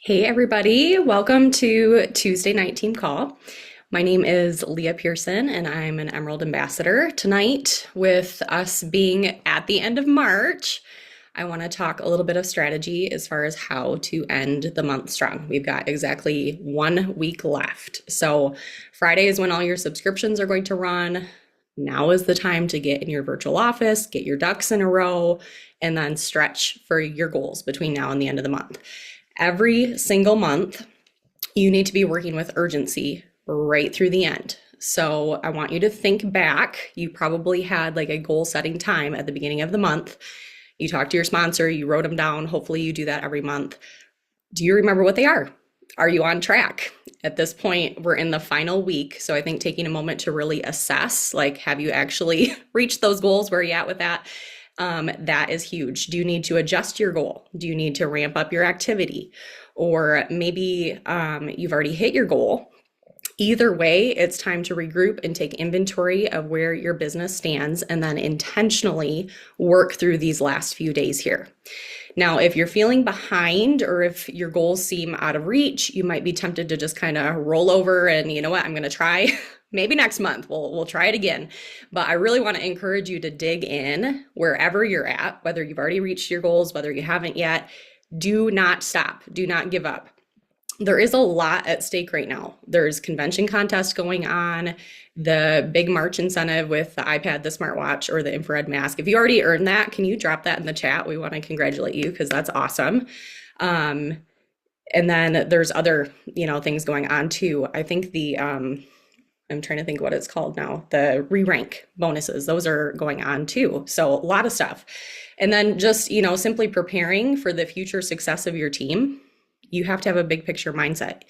Hey, everybody. Welcome to Tuesday Night Team Call. My name is Leah Pearson, and I'm an Emerald Ambassador. Tonight, with us being at the end of March, I want to talk a little bit of strategy as far as how to end the month strong. We've got exactly 1 week left. So, Friday is when all your subscriptions are going to run. Now is the time to get in your virtual office, get your ducks in a row, and then stretch for your goals between now and the end of the month. Every single month, you need to be working with urgency right through the end. So I want you to think back. You probably had like a goal setting time at the beginning of the month. You talked to your sponsor, you wrote them down. Hopefully, you do that every month. Do you remember what they are? Are you on track? At this point, we're in the final week. So I think taking a moment to really assess, like, have you actually reached those goals? Where are you at with that? That is huge. Do you need to adjust your goal? Do you need to ramp up your activity? Or maybe you've already hit your goal. Either way, it's time to regroup and take inventory of where your business stands and then intentionally work through these last few days here. Now, if you're feeling behind or if your goals seem out of reach, you might be tempted to just kind of roll over and, you know what, I'm going to try. Maybe next month we'll try it again. But I really want to encourage you to dig in wherever you're at, whether you've already reached your goals, whether you haven't yet. Do not stop. Do not give up. There is a lot at stake right now. There's convention contests going on, the big March incentive with the iPad, the smartwatch, or the infrared mask. If you already earned that, can you drop that in the chat? We want to congratulate you because that's awesome. And then there's other, things going on too. I think I'm trying to think what it's called now. The re-rank bonuses, those are going on too. So a lot of stuff. And then just, simply preparing for the future success of your team. You have to have a big picture mindset.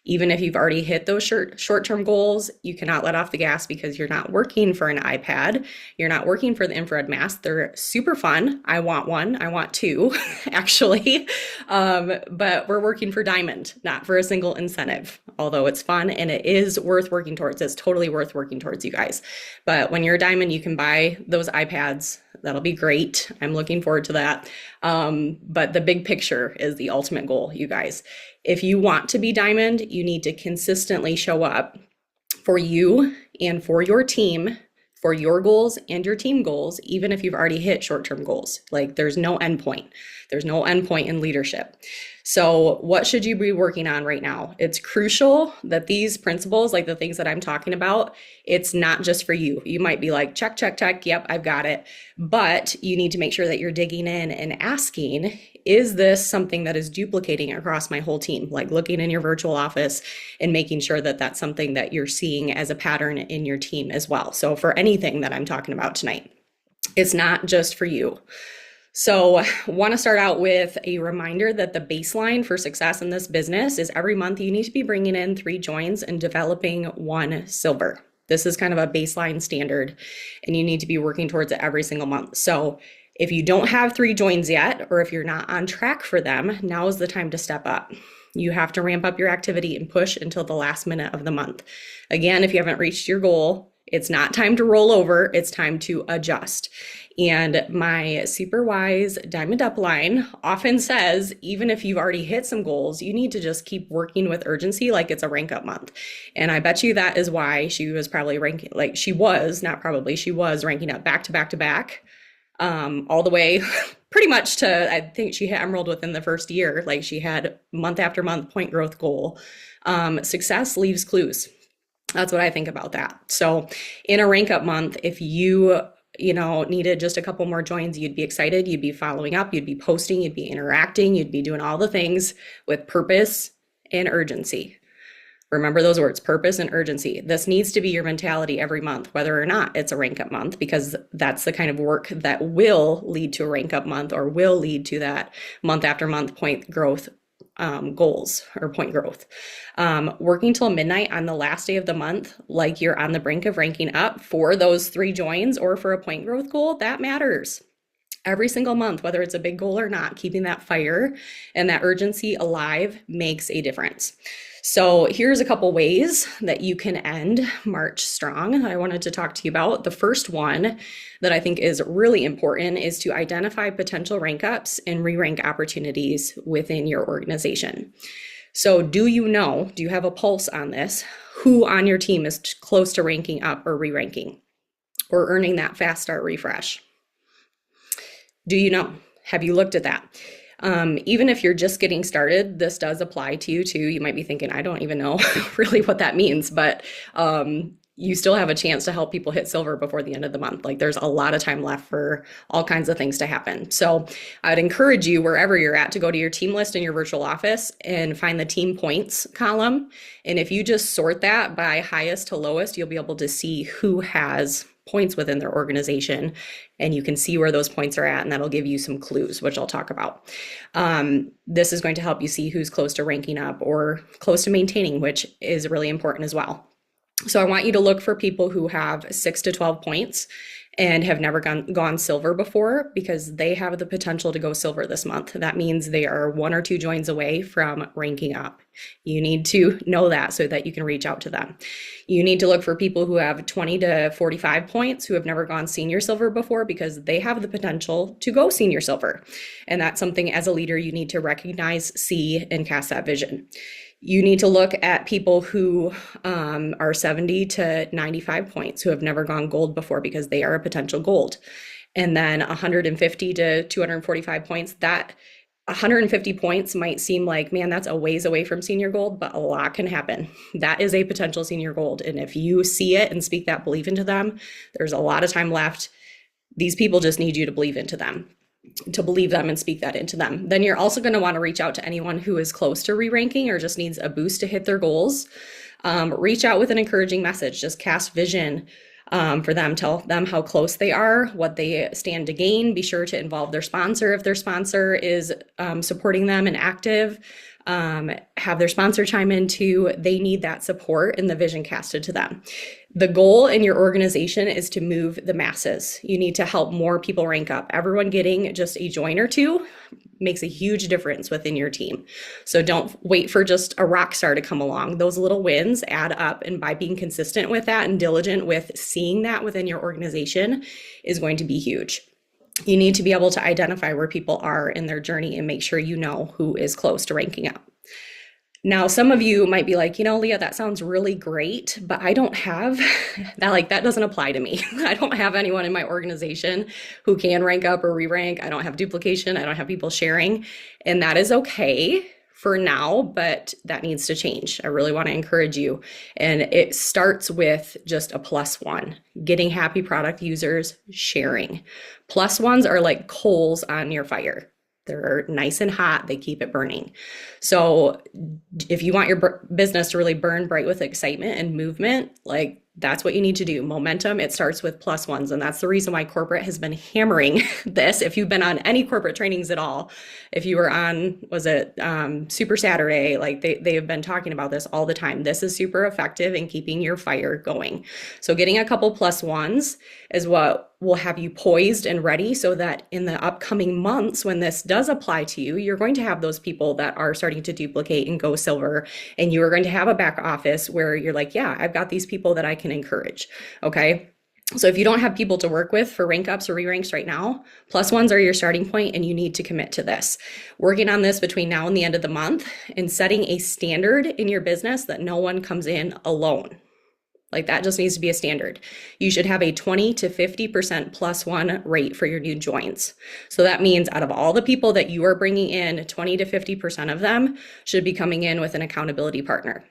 Even if you've already hit those short-term goals, you cannot let off the gas because you're not working for an iPad. You're not working for the infrared mask. They're super fun. I want one. I want two, actually. But we're working for Diamond, not for a single incentive, although it's fun and it is worth working towards. It's totally worth working towards, you guys. But when you're a Diamond, you can buy those iPads. That'll be great. I'm looking forward to that. But the big picture is the ultimate goal, you guys. If you want to be Diamond, you need to consistently show up for you and for your team, for your goals and your team goals, even if you've already hit short-term goals. Like there's no end point. There's no end point in leadership. So what should you be working on right now? It's crucial that these principles, like the things that I'm talking about, it's not just for you. You might be like, check, check, check. Yep, I've got it. But you need to make sure that you're digging in and asking, is this something that is duplicating across my whole team? Like looking in your virtual office and making sure that that's something that you're seeing as a pattern in your team as well. So for anything that I'm talking about tonight, it's not just for you. So want to start out with a reminder that the baseline for success in this business is every month you need to be bringing in 3 joins and developing 1 silver. This is kind of a baseline standard and you need to be working towards it every single month. So if you don't have 3 joins yet, or if you're not on track for them, now is the time to step up. You have to ramp up your activity and push until the last minute of the month. Again, if you haven't reached your goal, it's not time to roll over, it's time to adjust. And my super wise Diamond Upline often says, even if you've already hit some goals, you need to just keep working with urgency like it's a rank up month. And I bet you that is why she was probably ranking, like she was ranking up back to back to back, all the way pretty much to, I think she hit Emerald within the first year. Like she had month after month point growth goal. Success leaves clues. That's what I think about that. So in a rank up month, if you needed just a couple more joins, you'd be excited, you'd be following up, you'd be posting, you'd be interacting, you'd be doing all the things with purpose and urgency. Remember those words, purpose and urgency. This needs to be your mentality every month, whether or not it's a rank up month, because that's the kind of work that will lead to a rank up month or will lead to that month after month point growth goals or point growth. Working till midnight on the last day of the month, like you're on the brink of ranking up for those 3 joins or for a point growth goal, that matters. Every single month, whether it's a big goal or not, keeping that fire and that urgency alive makes a difference. So here's a couple ways that you can end March strong that I wanted to talk to you about. The first one that I think is really important is to identify potential rank ups and re-rank opportunities within your organization. So do you have a pulse on this? Who on your team is close to ranking up or re-ranking or earning that fast start refresh? Do you know? Have you looked at that? Even if you're just getting started, this does apply to you too. You might be thinking, I don't even know really what that means, but you still have a chance to help people hit silver before the end of the month. Like there's a lot of time left for all kinds of things to happen. So I'd encourage you, wherever you're at, to go to your team list in your virtual office and find the team points column. And if you just sort that by highest to lowest, you'll be able to see who has points within their organization, and you can see where those points are at, and that'll give you some clues, which I'll talk about. This is going to help you see who's close to ranking up or close to maintaining, which is really important as well. So I want you to look for people who have 6 to 12 points and have never gone silver before, because they have the potential to go silver this month. That means they are 1 or 2 joins away from ranking up. You need to know that so that you can reach out to them. You need to look for people who have 20 to 45 points who have never gone senior silver before, because they have the potential to go senior silver. And that's something as a leader you need to recognize, see, and cast that vision. You need to look at people who are 70 to 95 points who have never gone gold before, because they are a potential gold. And then 150 to 245 points, that 150 points might seem like, man, that's a ways away from senior gold, but a lot can happen. That is a potential senior gold. And if you see it and speak that belief into them, there's a lot of time left. These people just need you to believe into them, to believe them and speak that into them. Then you're also going to want to reach out to anyone who is close to re-ranking or just needs a boost to hit their goals. Reach out with an encouraging message. Just cast vision for them. Tell them how close they are, what they stand to gain. Be sure to involve their sponsor if their sponsor is supporting them and active. Have their sponsor chime in too. They need that support and the vision casted to them. The goal in your organization is to move the masses. You need to help more people rank up. Everyone getting just a join or two makes a huge difference within your team. So don't wait for just a rock star to come along. Those little wins add up, and by being consistent with that and diligent with seeing that within your organization is going to be huge. You need to be able to identify where people are in their journey and make sure you know who is close to ranking up. Now, some of you might be like, Leah, that sounds really great, but I don't have that, that doesn't apply to me. I don't have anyone in my organization who can rank up or re-rank. I don't have duplication. I don't have people sharing, and that is okay for now, but that needs to change. I really want to encourage you. And it starts with just a +1, getting happy product users, sharing. +1s are like coals on your fire. They're nice and hot. They keep it burning. So if you want your business to really burn bright with excitement and movement, that's what you need to do. Momentum, it starts with +1s. And that's the reason why corporate has been hammering this. If you've been on any corporate trainings at all, if you were on, Super Saturday, they have been talking about this all the time. This is super effective in keeping your fire going. So getting a couple +1s is what will have you poised and ready, so that in the upcoming months, when this does apply to you, you're going to have those people that are starting to duplicate and go silver. And you are going to have a back office where you're like, yeah, I've got these people that I can encourage. Okay. So if you don't have people to work with for rank ups or re-ranks right now, +1s are your starting point, and you need to commit to this. Working on this between now and the end of the month, and setting a standard in your business that no one comes in alone. That just needs to be a standard. You should have a 20 to 50% +1 rate for your new joins. So that means out of all the people that you are bringing in, 20 to 50% of them should be coming in with an accountability partner.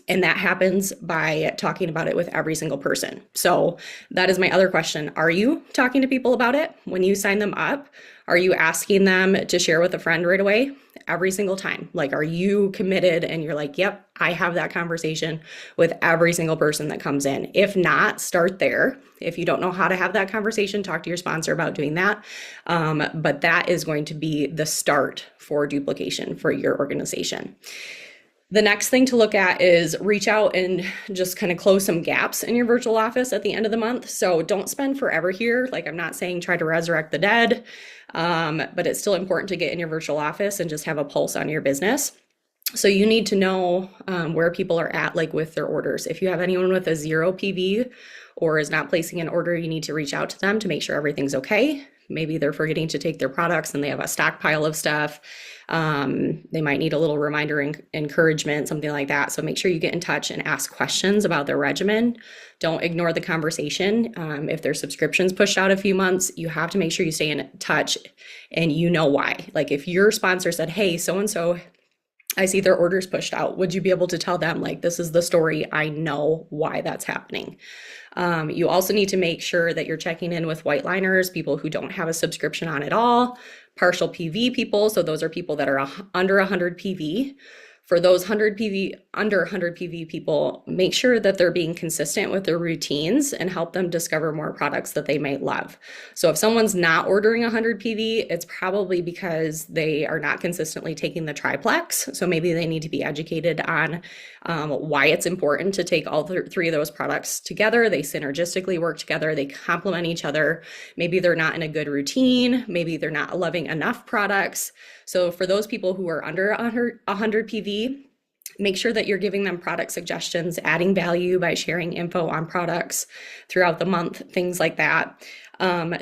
And that happens by talking about it with every single person. So that is my other question. Are you talking to people about it when you sign them up? Are you asking them to share with a friend right away? Every single time. Are you committed and you're like, yep, I have that conversation with every single person that comes in? If not, start there. If you don't know how to have that conversation, talk to your sponsor about doing that. But that is going to be the start for duplication for your organization. The next thing to look at is reach out and just kind of close some gaps in your virtual office at the end of the month. So don't spend forever here. Like, I'm not saying try to resurrect the dead, but it's still important to get in your virtual office and just have a pulse on your business. So you need to know where people are at, like with their orders. If you have anyone with a 0 PV or is not placing an order, you need to reach out to them to make sure everything's okay. Maybe they're forgetting to take their products and they have a stockpile of stuff. They might need a little reminder and encouragement, something like that. So make sure you get in touch and ask questions about their regimen. Don't ignore the conversation. If their subscription's pushed out a few months, you have to make sure you stay in touch and you know why. Like, if your sponsor said, hey, so-and-so, I see their orders pushed out, would you be able to tell them, like, this is the story, I know why that's happening? You also need to make sure that you're checking in with white liners, people who don't have a subscription on at all, partial PV people. So those are people that are under 100 PV. For those 100 PV, under 100 PV people, make sure that they're being consistent with their routines and help them discover more products that they might love. So if someone's not ordering 100 PV, it's probably because they are not consistently taking the triplex. So maybe they need to be educated on why it's important to take all three of those products together. They synergistically work together. They complement each other. Maybe they're not in a good routine. Maybe they're not loving enough products. So for those people who are under 100 PV, make sure that you're giving them product suggestions, adding value by sharing info on products throughout the month, things like that.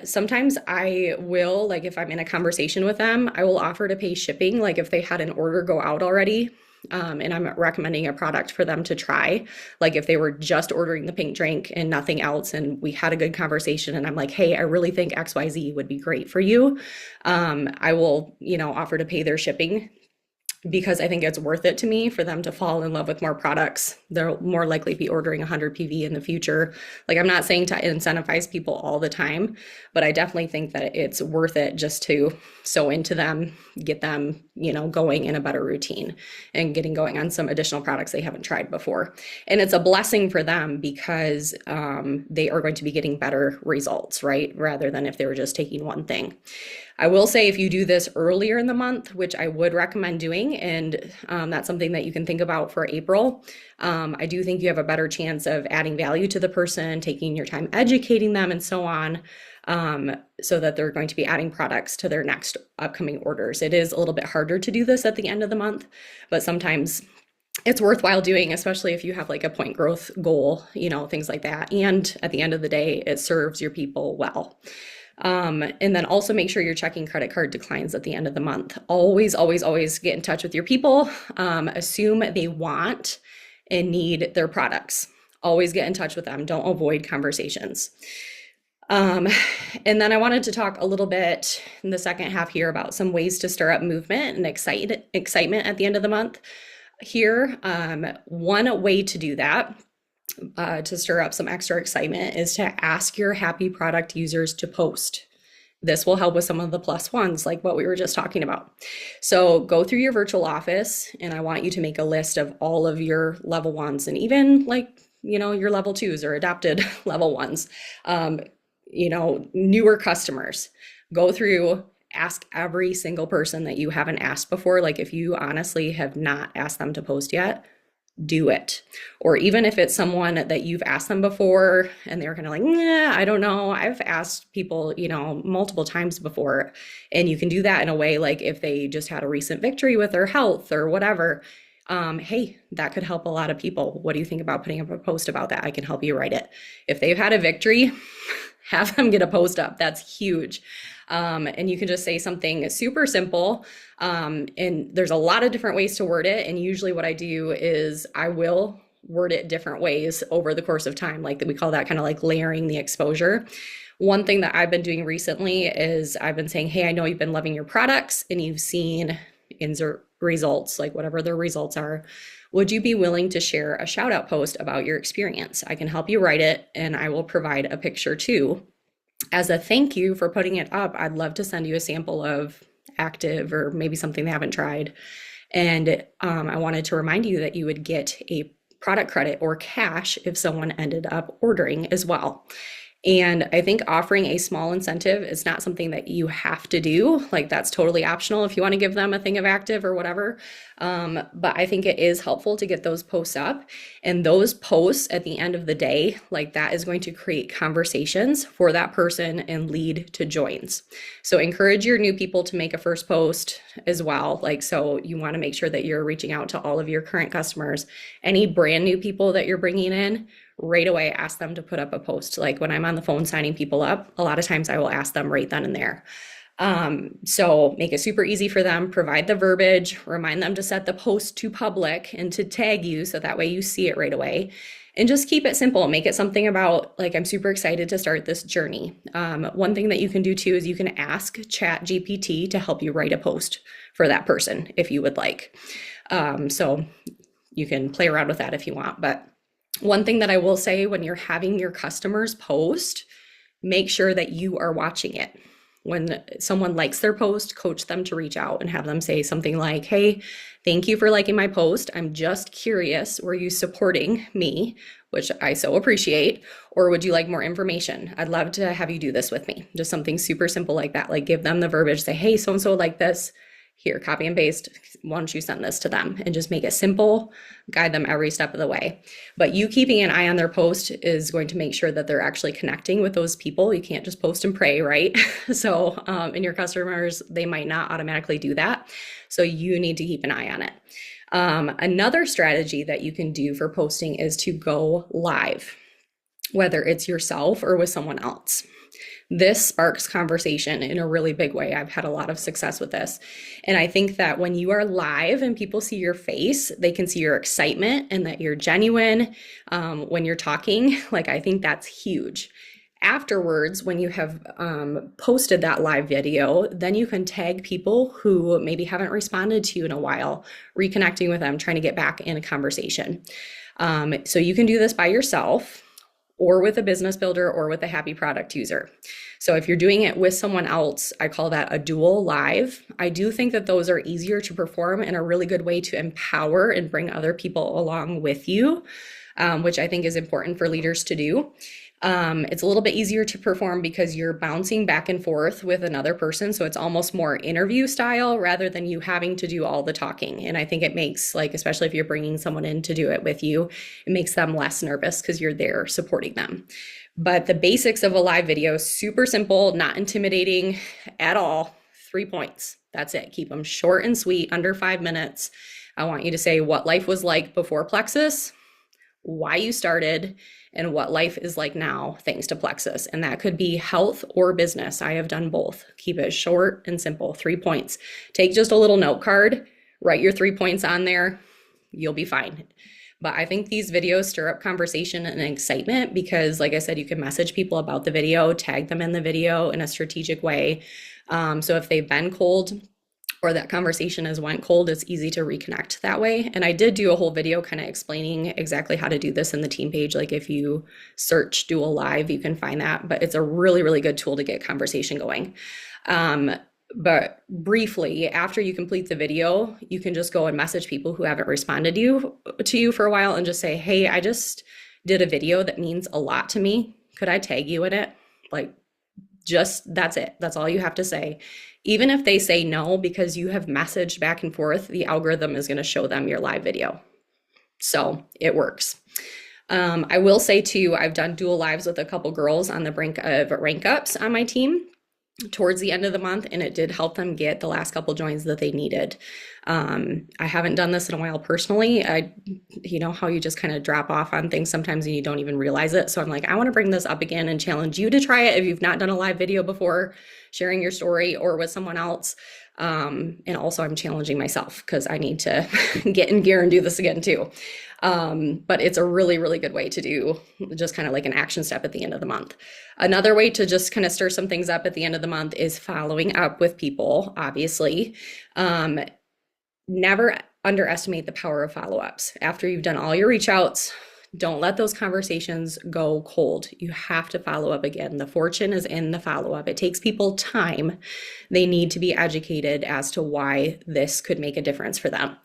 Sometimes I will, like, if I'm in a conversation with them, I will offer to pay shipping, like if they had an order go out already. And I'm recommending a product for them to try. Like if they were just ordering the pink drink and nothing else, and we had a good conversation and I'm like, hey, I really think XYZ would be great for you. I will, offer to pay their shipping, because I think it's worth it to me for them to fall in love with more products. They'll more likely be ordering 100 PV in the future. Like, I'm not saying to incentivize people all the time, but I definitely think that it's worth it just to sew into them, get them, going in a better routine and getting going on some additional products they haven't tried before. And it's a blessing for them because they are going to be getting better results, right? Rather than if they were just taking one thing. I will say, if you do this earlier in the month, which I would recommend doing, and that's something that you can think about for April, I do think you have a better chance of adding value to the person, taking your time educating them and so on, so that they're going to be adding products to their next upcoming orders. It is a little bit harder to do this at the end of the month, but sometimes it's worthwhile doing, especially if you have like a point growth goal, things like that. And at the end of the day, it serves your people well. And then also make sure you're checking credit card declines at the end of the month. Always, always, always get in touch with your people. Assume they want and need their products. Always get in touch with them. Don't avoid conversations. And then I wanted to talk a little bit in the second half here about some ways to stir up movement and excitement at the end of the month. Here, one way to do that, to stir up some extra excitement, is to ask your happy product users to post. This will help with some of the plus ones, like what we were just talking about. So go through your virtual office, and I want you to make a list of all of your level ones, and even your level twos or adopted level ones, newer customers. Go through, ask every single person that you haven't asked before. Like, if you honestly have not asked them to post yet, do it. Or even if it's someone that you've asked them before and they're kind of like, nah, I don't know. I've asked people, multiple times before. And you can do that in a way, like if they just had a recent victory with their health or whatever. Hey, that could help a lot of people. What do you think about putting up a post about that? I can help you write it. If they've had a victory, have them get a post up. That's huge. And you can just say something super simple. And there's a lot of different ways to word it. And usually what I do is I will word it different ways over the course of time. Like, we call that kind of like layering the exposure. One thing that I've been doing recently is I've been saying, hey, I know you've been loving your products and you've seen insert results, like whatever their results are. Would you be willing to share a shout out post about your experience? I can help you write it, and I will provide a picture too. As a thank you for putting it up, I'd love to send you a sample of active or maybe something they haven't tried. And I wanted to remind you that you would get a product credit or cash if someone ended up ordering as well. And I think offering a small incentive is not something that you have to do. Like that's totally optional if you want to give them a thing of active or whatever. But I think it is helpful to get those posts up. And those posts at the end of the day, like that is going to create conversations for that person and lead to joins. So encourage your new people to make a first post as well. Like, so you want to make sure that you're reaching out to all of your current customers. Any brand new people that you're bringing in, right away ask them to put up a post. Like when I'm on the phone signing people up, a lot of times I will ask them right then and there. So make it super easy for them, provide the verbiage, remind them to set the post to public and to tag you so that way you see it right away. And just keep it simple. Make it something about like, I'm super excited to start this journey. One thing that you can do too is you can ask ChatGPT to help you write a post for that person if you would like. So you can play around with that if you want. But one thing that I will say when you're having your customers post, make sure that you are watching it. When someone likes their post, coach them to reach out and have them say something like, hey, thank you for liking my post. I'm just curious, were you supporting me, which I so appreciate, or would you like more information? I'd love to have you do this with me. Just something super simple like that. Like give them the verbiage, say, hey, so-and-so like this. Here, copy and paste. Why don't you send this to them and just make it simple, guide them every step of the way. But you keeping an eye on their post is going to make sure that they're actually connecting with those people. You can't just post and pray, right? So, and your customers, they might not automatically do that. So you need to keep an eye on it. Another strategy that you can do for posting is to go live, whether it's yourself or with someone else. This sparks conversation in a really big way. I've had a lot of success with this. And I think that when you are live and people see your face, they can see your excitement and that you're genuine when you're talking. Like, I think that's huge. Afterwards, when you have posted that live video, then you can tag people who maybe haven't responded to you in a while, reconnecting with them, trying to get back in a conversation. So you can do this by yourself, or with a business builder, or with a happy product user. So if you're doing it with someone else, I call that a dual live. I do think that those are easier to perform and a really good way to empower and bring other people along with you, which I think is important for leaders to do. It's a little bit easier to perform because you're bouncing back and forth with another person. So it's almost more interview style rather than you having to do all the talking. And I think it makes, like, especially if you're bringing someone in to do it with you, it makes them less nervous because you're there supporting them. But the basics of a live video, super simple, not intimidating at all. 3 points. That's it. Keep them short and sweet, under 5 minutes. I want you to say what life was like before Plexus, why you started, and what life is like now thanks to Plexus. And that could be health or business. I have done both. Keep it short and simple. 3 points. Take just a little note card, write your 3 points on there. You'll be fine. But I think these videos stir up conversation and excitement because, like I said, you can message people about the video, tag them in the video in a strategic way. So if they've been cold, or that conversation has went cold, it's easy to reconnect that way. And I did do a whole video kind of explaining exactly how to do this in the team page. Like if you search Dual Live, you can find that, but it's a really, really good tool to get conversation going. But briefly, after you complete the video, you can just go and message people who haven't responded to you for a while and just say, hey, I just did a video that means a lot to me. Could I tag you in it? Like, just, that's it. That's all you have to say. Even if they say no, because you have messaged back and forth, the algorithm is going to show them your live video. So it works. I will say too, I've done dual lives with a couple girls on the brink of rank ups on my team towards the end of the month, and it did help them get the last couple joins that they needed. I haven't done this in a while personally. You know how you just kind of drop off on things sometimes and you don't even realize it. So I'm like, I want to bring this up again and challenge you to try it if you've not done a live video before, sharing your story or with someone else. And also I'm challenging myself because I need to get in gear and do this again too. But it's a really, really good way to do just kind of like an action step at the end of the month. Another way to just kind of stir some things up at the end of the month is following up with people, obviously. Never underestimate the power of follow-ups. After you've done all your reach outs, don't let those conversations go cold. You have to follow up again. The fortune is in the follow-up. It takes people time. They need to be educated as to why this could make a difference for them.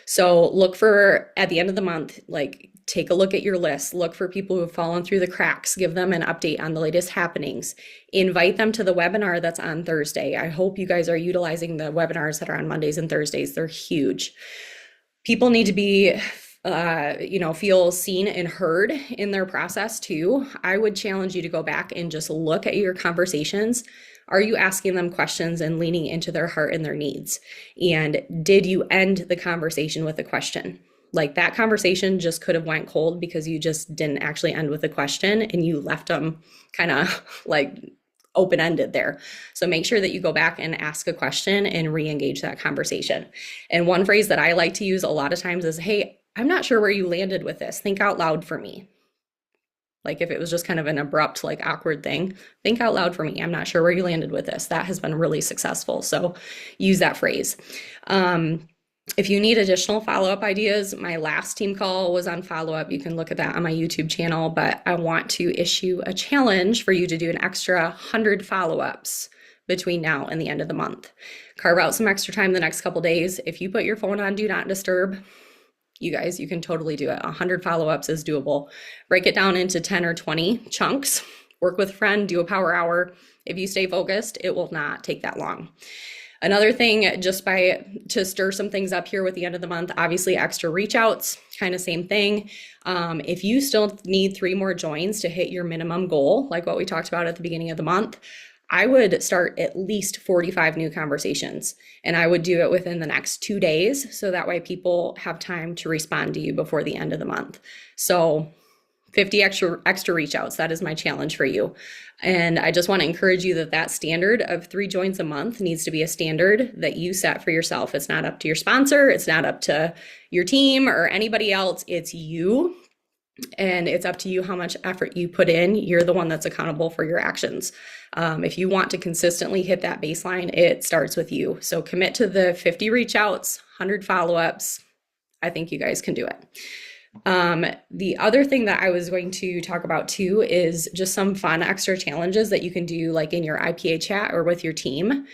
So look for, at the end of the month, like take a look at your list, look for people who have fallen through the cracks, give them an update on the latest happenings, invite them to the webinar that's on Thursday. I hope you guys are utilizing the webinars that are on Mondays and Thursdays. They're huge. People need to be feel seen and heard in their process too. I would challenge you to go back and just look at your conversations. Are you asking them questions and leaning into their heart and their needs? And did you end the conversation with a question? Like that conversation just could have went cold because you just didn't actually end with a question and you left them kind of like open-ended there. So make sure that you go back and ask a question and re-engage that conversation. And one phrase that I like to use a lot of times is, hey, I'm not sure where you landed with this. Think out loud for me. Like if it was just kind of an abrupt, like awkward thing, think out loud for me. I'm not sure where you landed with this. That has been really successful. So use that phrase. If you need additional follow-up ideas, my last team call was on follow-up. You can look at that on my YouTube channel, but I want to issue a challenge for you to do an extra 100 follow-ups between now and the end of the month. Carve out some extra time the next couple days. If you put your phone on Do Not Disturb, you guys, you can totally do it. 100 follow-ups is doable. Break it down into 10 or 20 chunks. Work with a friend, do a power hour. If you stay focused, it will not take that long. Another thing, to stir some things up here with the end of the month, obviously extra reach outs, kind of same thing. If you still need 3 more joins to hit your minimum goal, like what we talked about at the beginning of the month, I would start at least 45 new conversations, and I would do it within the next 2 days. So that way people have time to respond to you before the end of the month. So 50 extra reach outs. That is my challenge for you. And I just want to encourage you that standard of 3 joins a month needs to be a standard that you set for yourself. It's not up to your sponsor. It's not up to your team or anybody else. It's you. And it's up to you how much effort you put in. You're the one that's accountable for your actions. If you want to consistently hit that baseline, it starts with you. So commit to the 50 reach outs, 100 follow-ups. I think you guys can do it. The other thing that I was going to talk about too is just some fun extra challenges that you can do like in your IPA chat or with your team.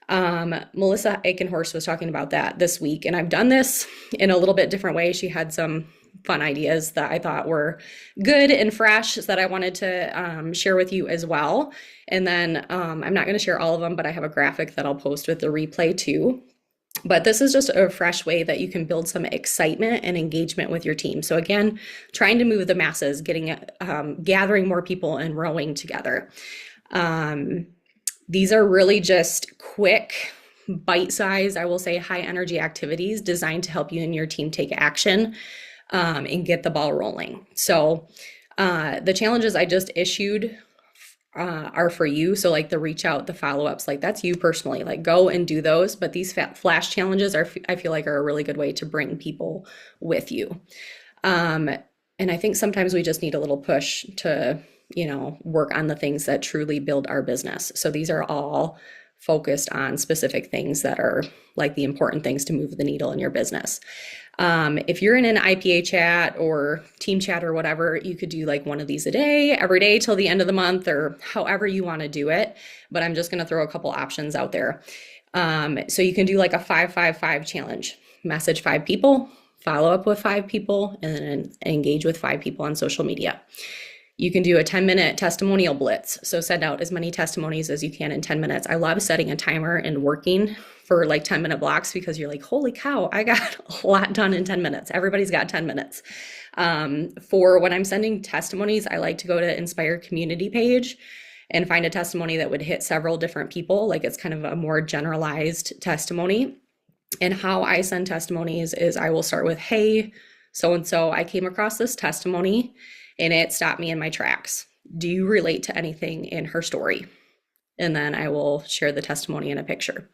Melissa Aikenhorst was talking about that this week, and I've done this in a little bit different way. She had some fun ideas that I thought were good and fresh that I wanted to share with you as well. And then I'm not going to share all of them, but I have a graphic that I'll post with the replay too. But this is just a fresh way that you can build some excitement and engagement with your team. So again, trying to move the masses, gathering more people and rowing together. These are really just quick, bite-sized, I will say high energy activities designed to help you and your team take action and get the ball rolling. So the challenges I just issued are for you. So like the reach out, the follow-ups, like that's you personally, like go and do those. But these flash challenges I feel like are a really good way to bring people with you. And I think sometimes we just need a little push to, work on the things that truly build our business. So these are all focused on specific things that are like the important things to move the needle in your business. If you're in an IPA chat or team chat or whatever, you could do like one of these a day, every day till the end of the month, or however you want to do it. But I'm just going to throw a couple options out there. So you can do like a 5-5-5 challenge, message 5 people, follow up with 5 people, and then engage with 5 people on social media. You can do a 10-minute testimonial blitz. So send out as many testimonies as you can in 10 minutes. I love setting a timer and working for like 10-minute blocks because you're like, holy cow, I got a lot done in 10 minutes. Everybody's got 10 minutes. For when I'm sending testimonies, I like to go to Inspire Community page and find a testimony that would hit several different people. Like it's kind of a more generalized testimony. And how I send testimonies is I will start with, hey, so-and-so, I came across this testimony and it stopped me in my tracks. Do you relate to anything in her story? And then I will share the testimony in a picture.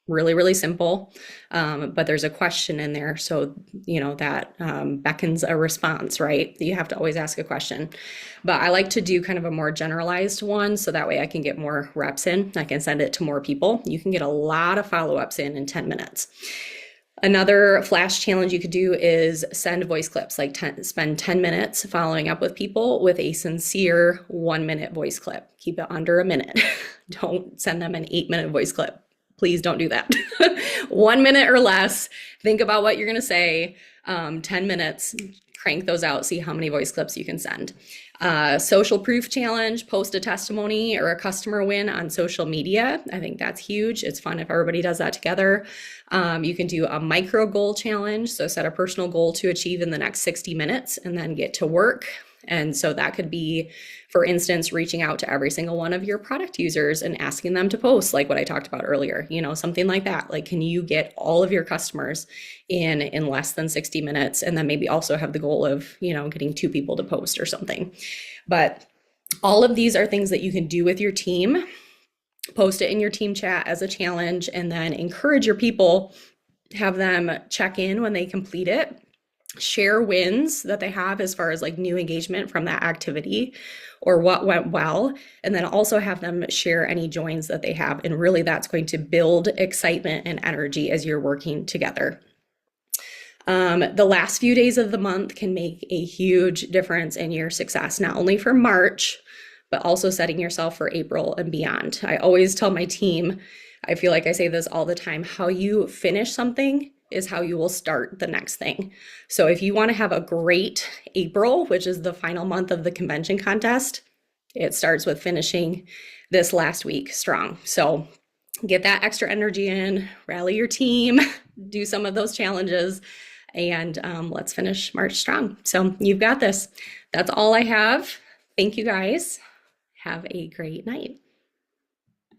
Really, really simple. But there's a question in there. So, that beckons a response, right? You have to always ask a question. But I like to do kind of a more generalized one. So that way I can get more reps in. I can send it to more people. You can get a lot of follow-ups in 10 minutes. Another flash challenge you could do is send voice clips, spend 10 minutes following up with people with a sincere 1-minute voice clip. Keep it under a minute. Don't send them an 8-minute voice clip. Please don't do that. 1 minute or less. Think about what you're going to say. 10 minutes. crank those out, see how many voice clips you can send. Social proof challenge, post a testimony or a customer win on social media. I think that's huge. It's fun if everybody does that together. You can do a micro goal challenge. So set a personal goal to achieve in the next 60 minutes and then get to work. And so that could be, for instance, reaching out to every single one of your product users and asking them to post, like what I talked about earlier, something like that. Like, can you get all of your customers in less than 60 minutes? And then maybe also have the goal of, getting 2 people to post or something. But all of these are things that you can do with your team. Post it in your team chat as a challenge, and then encourage your people, have them check in when they complete it. Share wins that they have as far as like new engagement from that activity or what went well, and then also have them share any joins that they have. And really that's going to build excitement and energy as you're working together. The last few days of the month can make a huge difference in your success, not only for March, but also setting yourself for April and beyond. I always tell my team, I feel like I say this all the time, how you finish something is how you will start the next thing. So if you want to have a great April, which is the final month of the convention contest, it starts with finishing this last week strong. So get that extra energy in, rally your team, do some of those challenges, and let's finish March strong. So you've got this. That's all I have. Thank you guys. Have a great night.